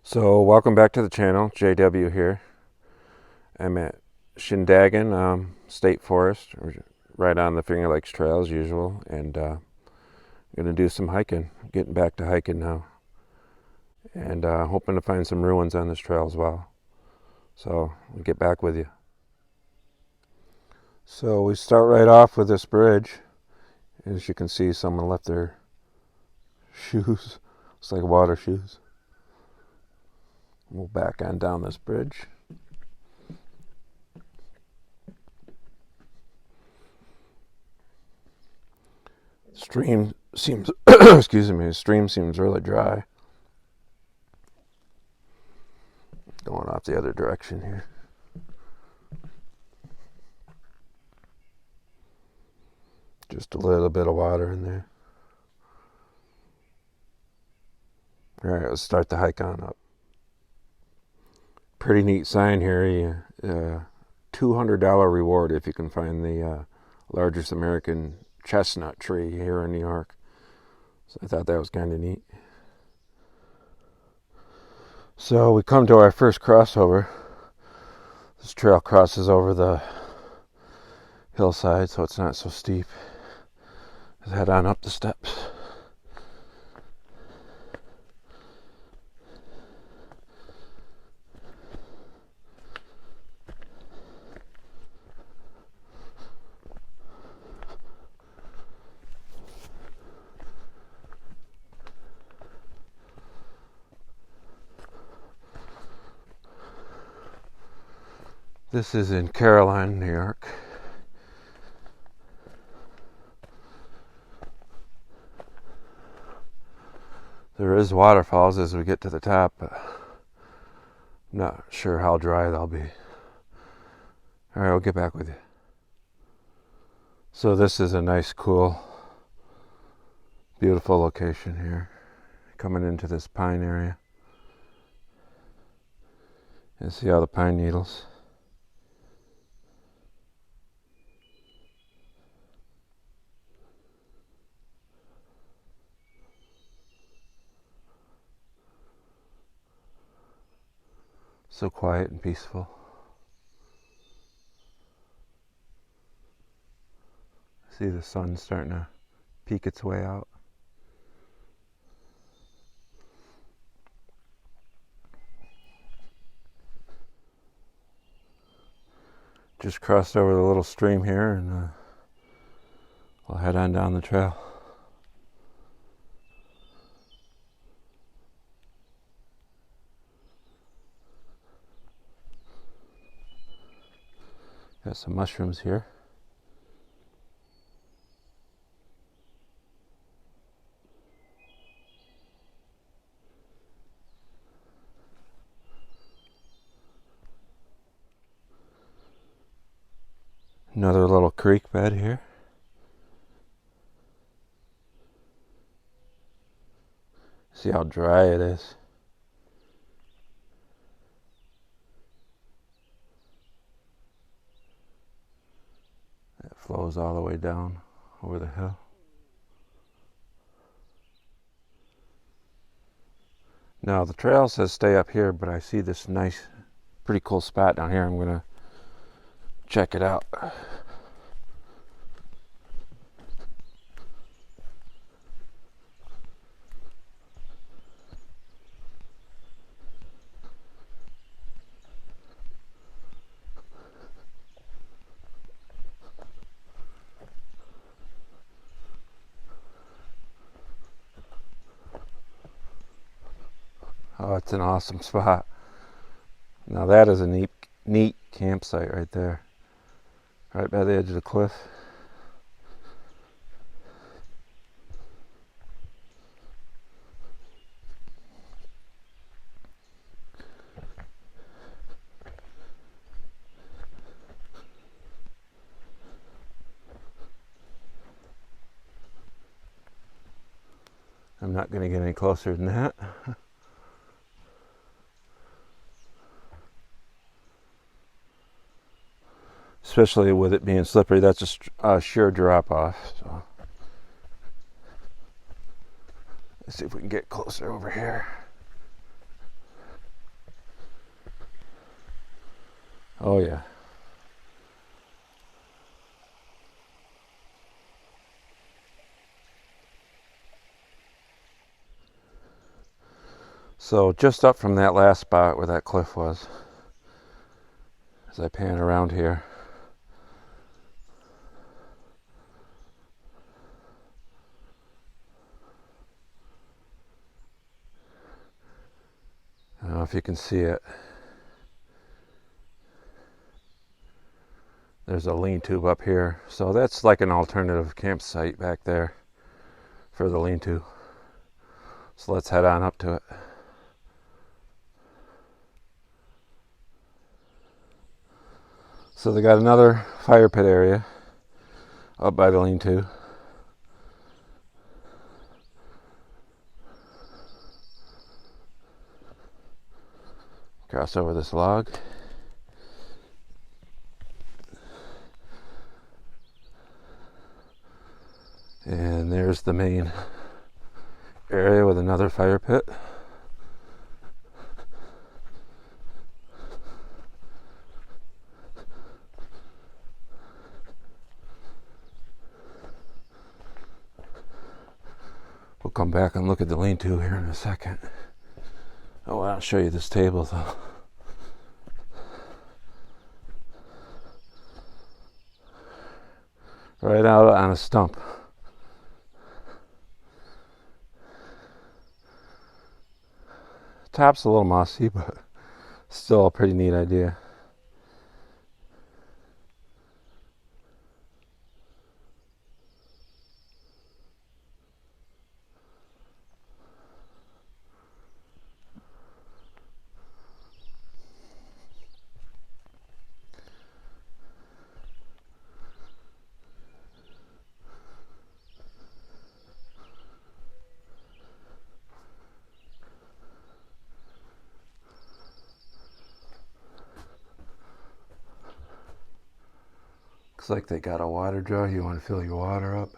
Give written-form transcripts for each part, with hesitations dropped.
So welcome back to the channel. JW here. I'm at Shindagin State Forest, right on the Finger Lakes Trail as usual, and going to do some hiking. Getting back to hiking now, and hoping to find some ruins on this trail as well. So I'll get back with you. So we start right off with this bridge. As you can see, someone left their shoes. It's like water shoes. We'll back on down this bridge. Stream seems excuse me, stream seems really dry. Going off the other direction here. Just a little bit of water in there. Alright, let's start the hike on up. Pretty neat sign here. $200 reward if you can find the largest American chestnut tree here in New York. So I thought that was kind of neat. So we come to our first crossover. This trail crosses over the hillside, so it's not so steep. Let's head on up the steps. This is in Caroline, New York. There is waterfalls as we get to the top, but I'm not sure how dry they'll be. Alright, I'll get back with you. So this is a nice, cool, beautiful location here. Coming into this pine area. You see all the pine needles. So quiet and peaceful. See the sun starting to peek its way out. Just crossed over the little stream here, and I'll head on down the trail. Got some mushrooms here. Another little creek bed here. See how dry it is. It flows all the way down over the hill. Now the trail says stay up here, but I see this nice, pretty cool spot down here. I'm gonna check it out. Oh, it's an awesome spot. Now that is a neat campsite right there. Right by the edge of the cliff. I'm not going to get any closer than that. Especially with it being slippery, that's a sheer drop off. So let's see if we can get closer over here. Oh yeah. So just up from that last spot where that cliff was, as I pan around here, I don't know if you can see it. There's a lean-to up here. So that's like an alternative campsite back there for the lean-to. So let's head on up to it. So they got another fire pit area up by the lean-to. Cross over this log. And there's the main area with another fire pit. We'll come back and look at the lean-to here in a second. Oh, I'll show you this table though. Right out on a stump. Top's a little mossy, but still a pretty neat idea. Looks like they got a water jar. You want to fill your water up.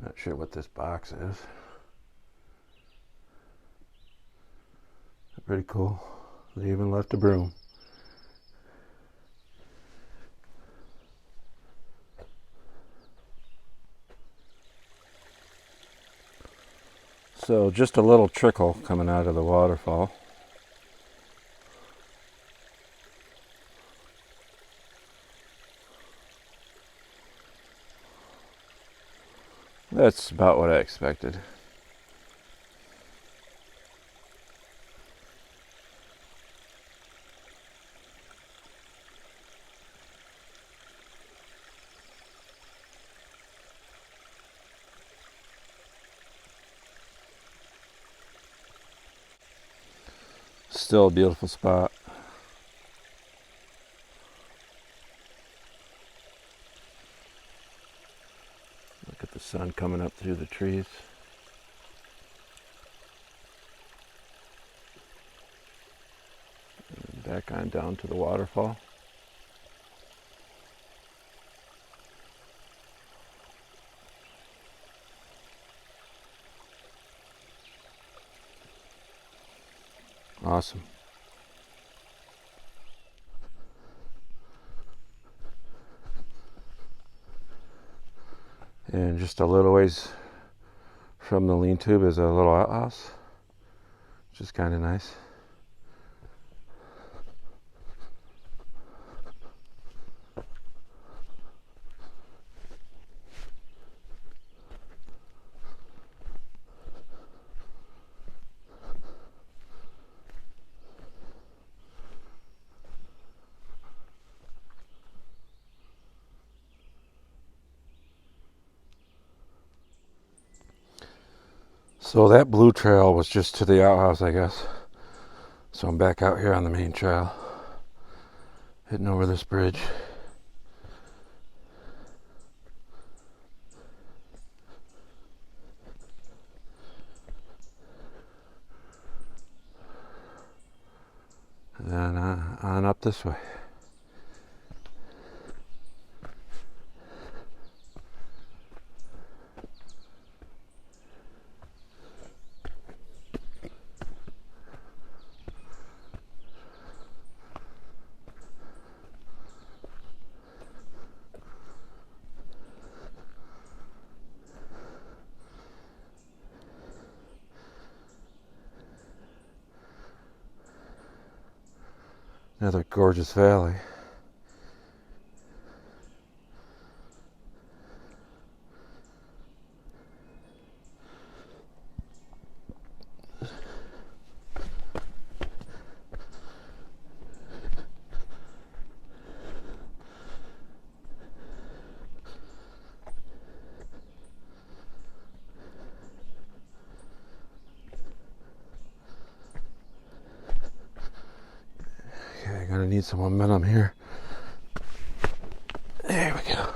Not sure what this box is. Pretty cool. They even left a broom. So just a little trickle coming out of the waterfall. That's about what I expected. Still a beautiful spot. Look at the sun coming up through the trees. And back on down to the waterfall. Awesome. And just a little ways from the lean-to is a little outhouse, which is kind of nice. So that blue trail was just to the outhouse, I guess. So I'm back out here on the main trail, heading over this bridge. And then on up this way. Another gorgeous valley. Okay, gonna need some momentum here. There we go.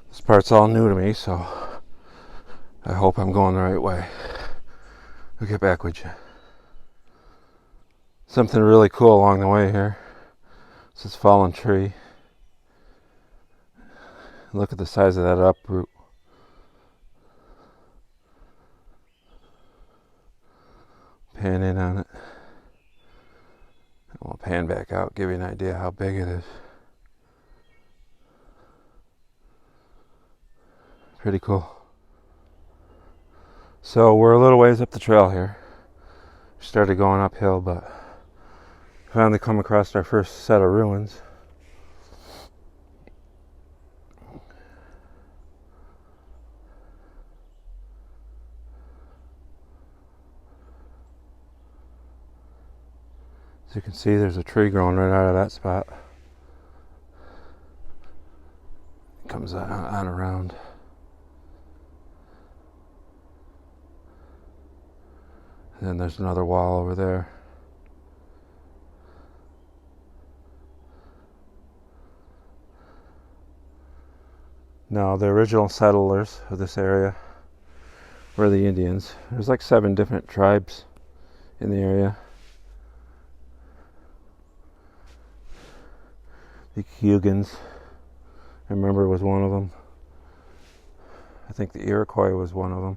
This part's all new to me, so I hope I'm going the right way. I'll get back with you. Something really cool along the way here. It's this fallen tree. Look at the size of that uproot. Pan in on it. And we'll pan back out, give you an idea how big it is. Pretty cool. So we're a little ways up the trail here. We started going uphill, but finally come across our first set of ruins. As you can see, there's a tree growing right out of that spot. It comes on around. And then there's another wall over there. Now, the original settlers of this area were the Indians. There's like 7 different tribes in the area. The Cugans, I remember, was one of them. I think the Iroquois was one of them.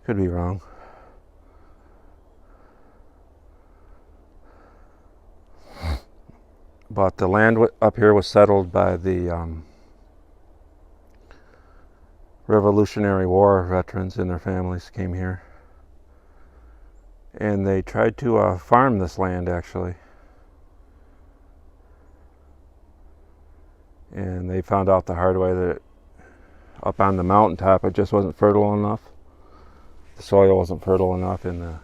Could be wrong. But the land up here was settled by the Revolutionary War veterans and their families came here. And they tried to farm this land, actually. And they found out the hard way that up on the mountaintop it just wasn't fertile enough. The soil wasn't fertile enough, and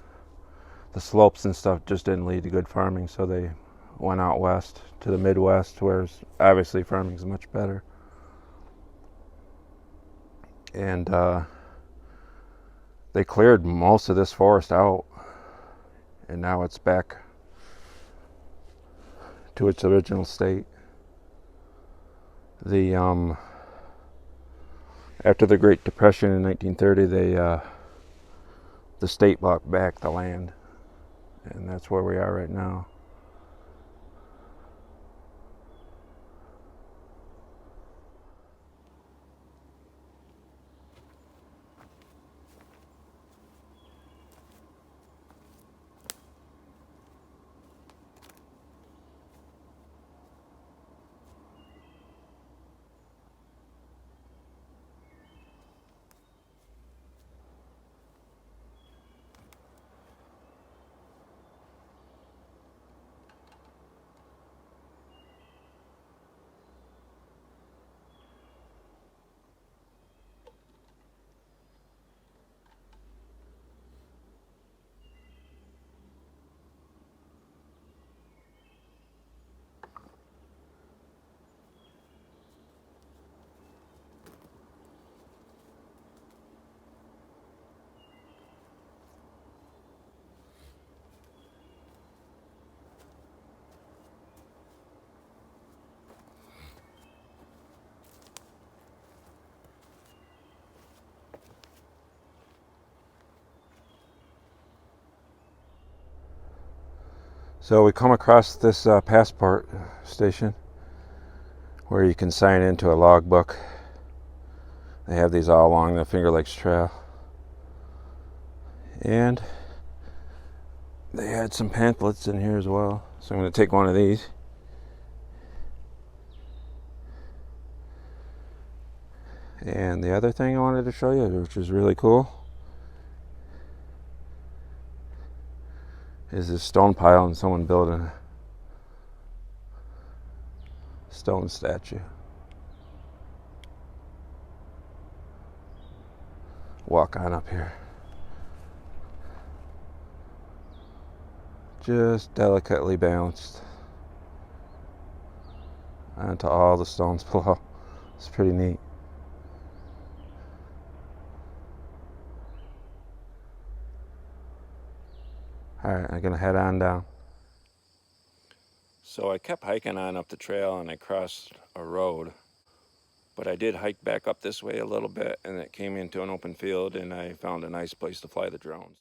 the slopes and stuff just didn't lead to good farming, so they went out west to the Midwest, where obviously farming is much better. And they cleared most of this forest out, and now it's back to its original state. After the Great Depression in 1930, the state bought back the land, and that's where we are right now. So we come across this passport station where you can sign into a logbook. They have these all along the Finger Lakes Trail. And they had some pamphlets in here as well. So I'm going to take one of these. And the other thing I wanted to show you, which is really cool, is this stone pile and someone built a stone statue. Walk on up here. Just delicately balanced onto all the stones below. It's pretty neat. Alright, I'm gonna head on down. So I kept hiking on up the trail and I crossed a road, but I did hike back up this way a little bit and it came into an open field and I found a nice place to fly the drones.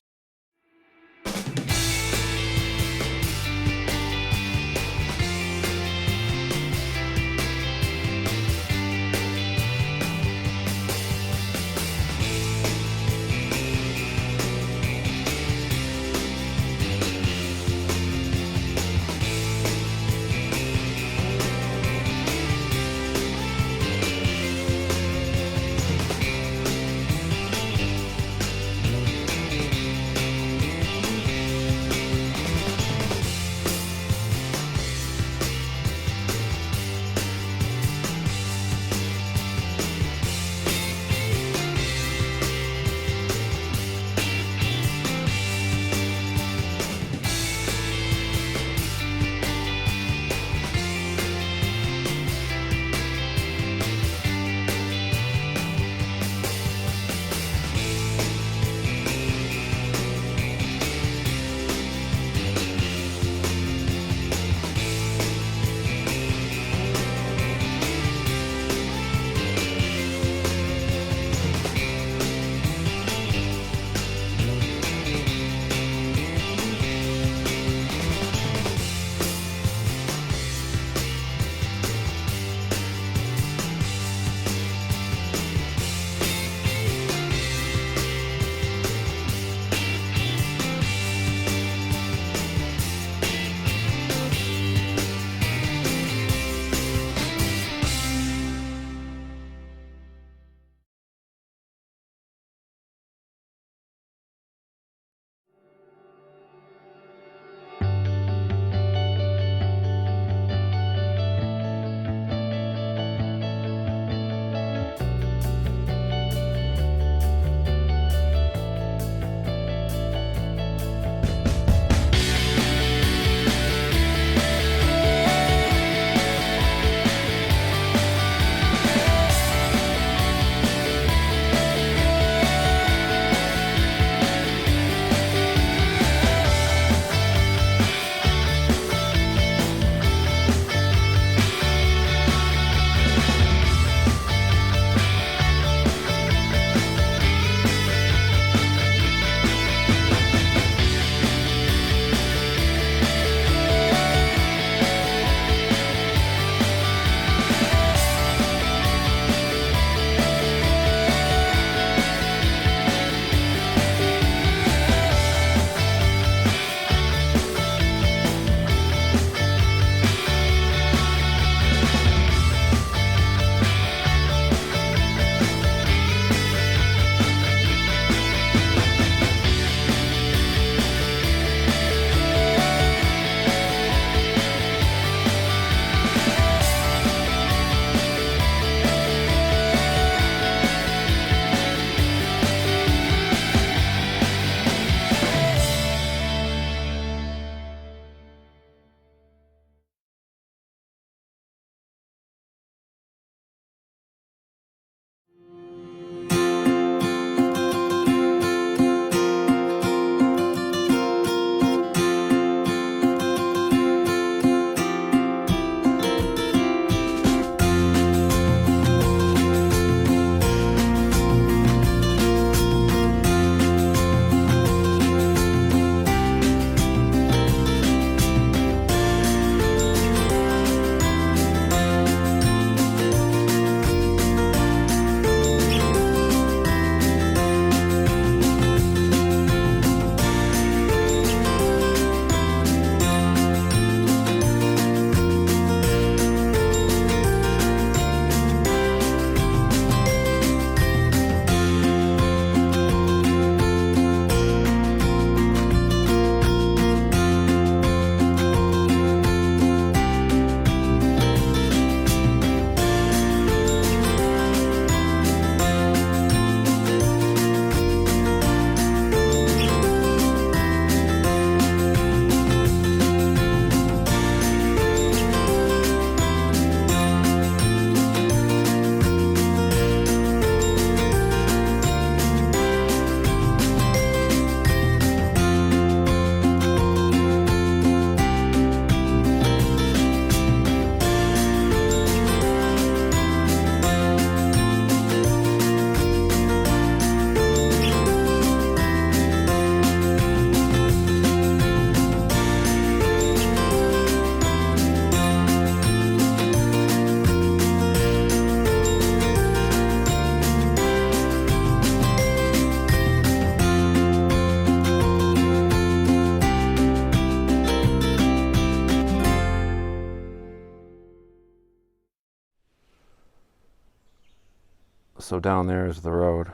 So down there is the road.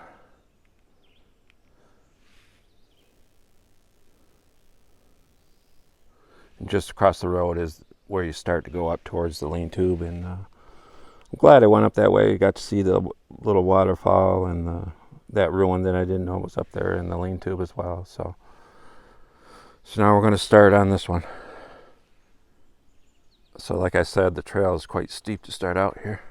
And just across the road is where you start to go up towards the lean tube. And I'm glad I went up that way. I got to see the little waterfall and that ruin that I didn't know was up there in the lean tube as well. So now we're going to start on this one. So like I said, the trail is quite steep to start out here.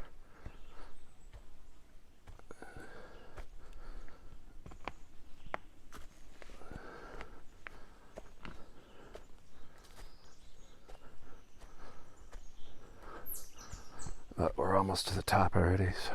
But we're almost to the top already. So.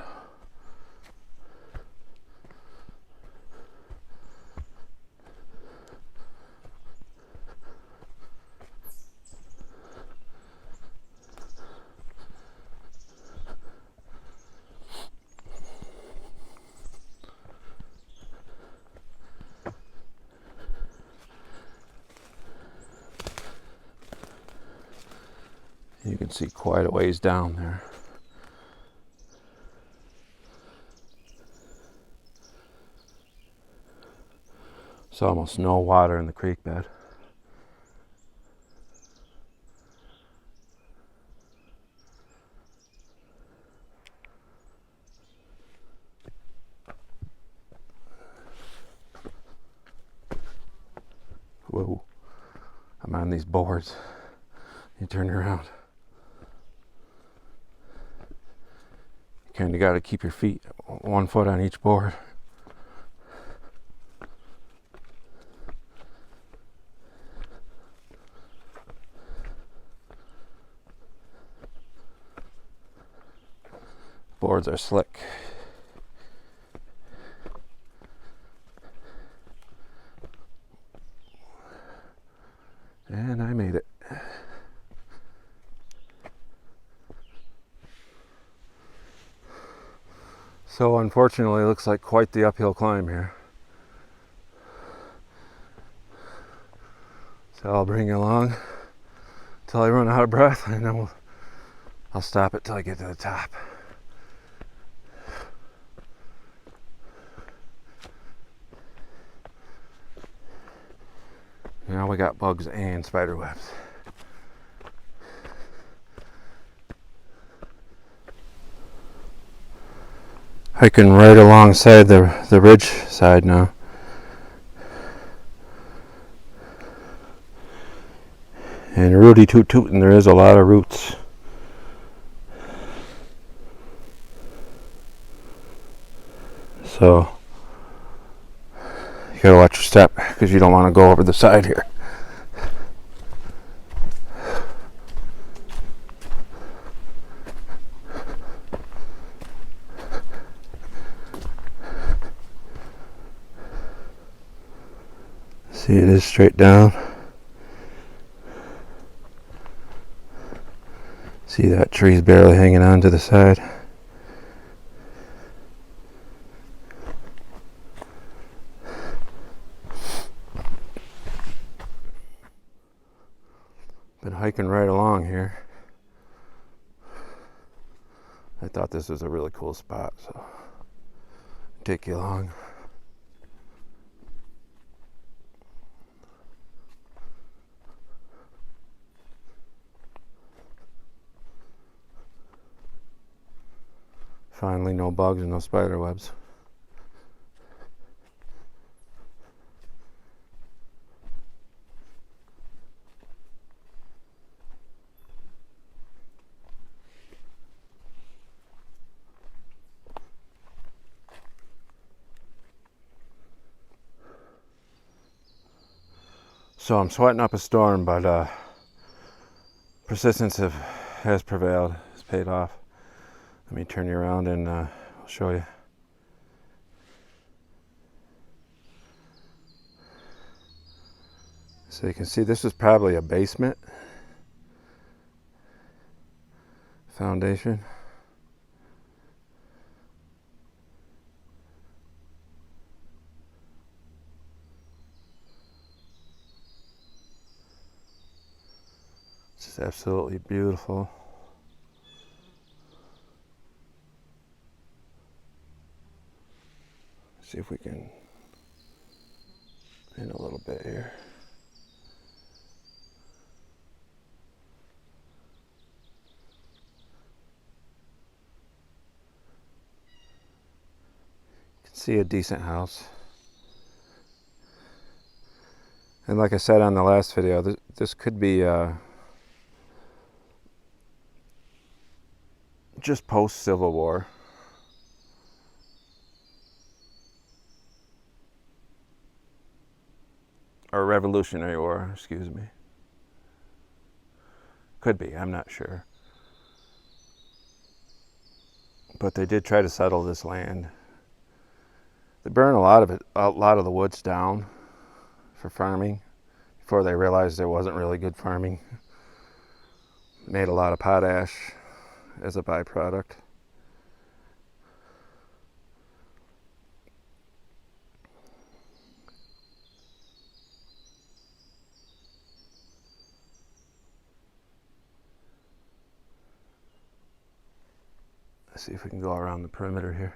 You can see quite a ways down there. There's almost no water in the creek bed. Whoa, I'm on these boards. You turn around. You kind of got to keep your feet 1 foot on each board. Boards are slick. And I made it. So unfortunately, it looks like quite the uphill climb here. So I'll bring you along till I run out of breath, and then I'll stop it till I get to the top. Now we got bugs and spider webs. Hiking right alongside the ridge side now. And rooty toot toot, and there is a lot of roots. So you gotta watch your step because you don't want to go over the side here. See, it is straight down. See, that tree's barely hanging on to the side. Been hiking right along here. I thought this was a really cool spot, so I'll take you along. Finally, no bugs and no spider webs. So I'm sweating up a storm, but persistence has prevailed. It's paid off. Let me turn you around and I'll show you. So you can see this is probably a basement foundation. It's just absolutely beautiful. See if we can in a little bit here. You can see a decent house. And like I said on the last video, this could be just post-Civil War. Or Revolutionary War, excuse me. Could be, I'm not sure. But they did try to settle this land. They burned a lot of the woods down for farming before they realized there wasn't really good farming. Made a lot of potash as a byproduct. Let's see if we can go around the perimeter here.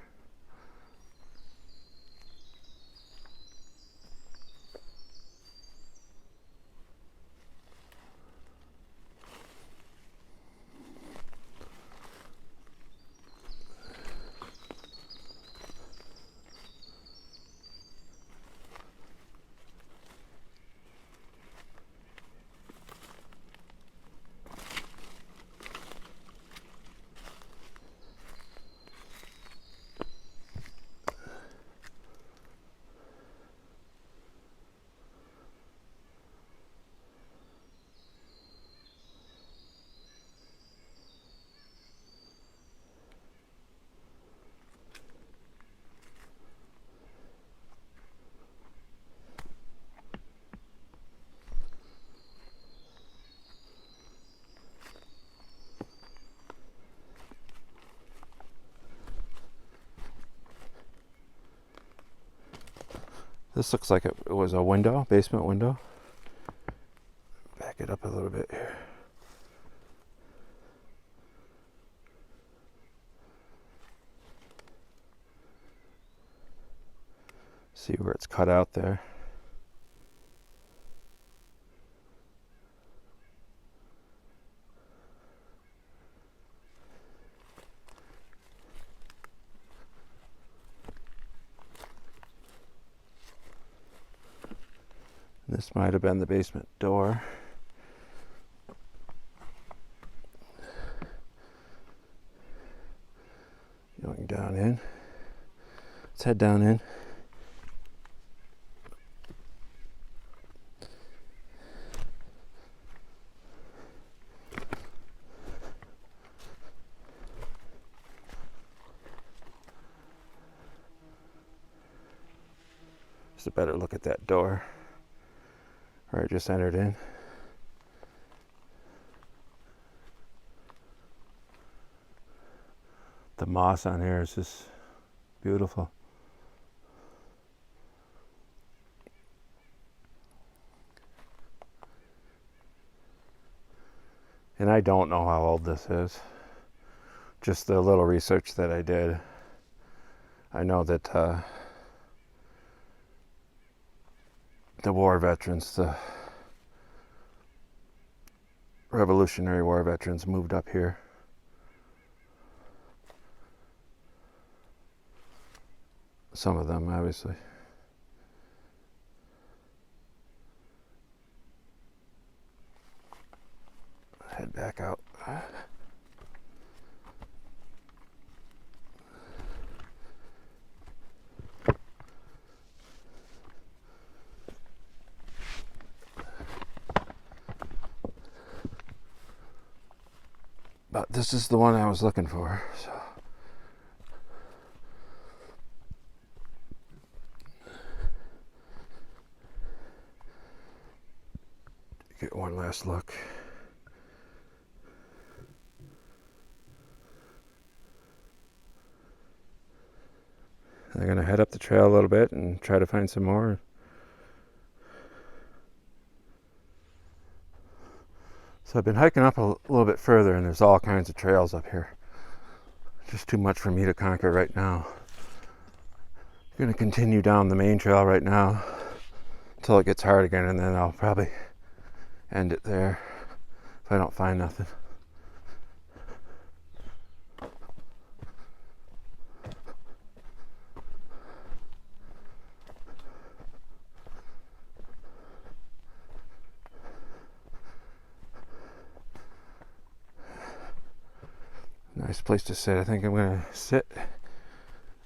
This looks like it was a window, basement window. Back it up a little bit here. See where it's cut out there. This might have been the basement door. Going down in. Let's head down in. Just a better look at that door where I just entered in. The moss on here is just beautiful. And I don't know how old this is. Just the little research that I did. I know that the war veterans, the Revolutionary War veterans moved up here. Some of them, obviously. Head back out. But this is the one I was looking for, so. Get one last look. I'm gonna head up the trail a little bit and try to find some more. So I've been hiking up a little bit further, and there's all kinds of trails up here. Just too much for me to conquer right now. Gonna continue down the main trail right now until it gets hard again, and then I'll probably end it there if I don't find nothing. Nice place to sit. I think I'm gonna sit,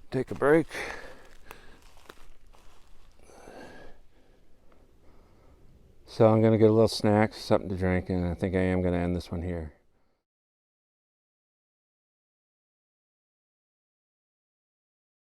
take a break. So I'm gonna get a little snack, something to drink, and I think I am gonna end this one here.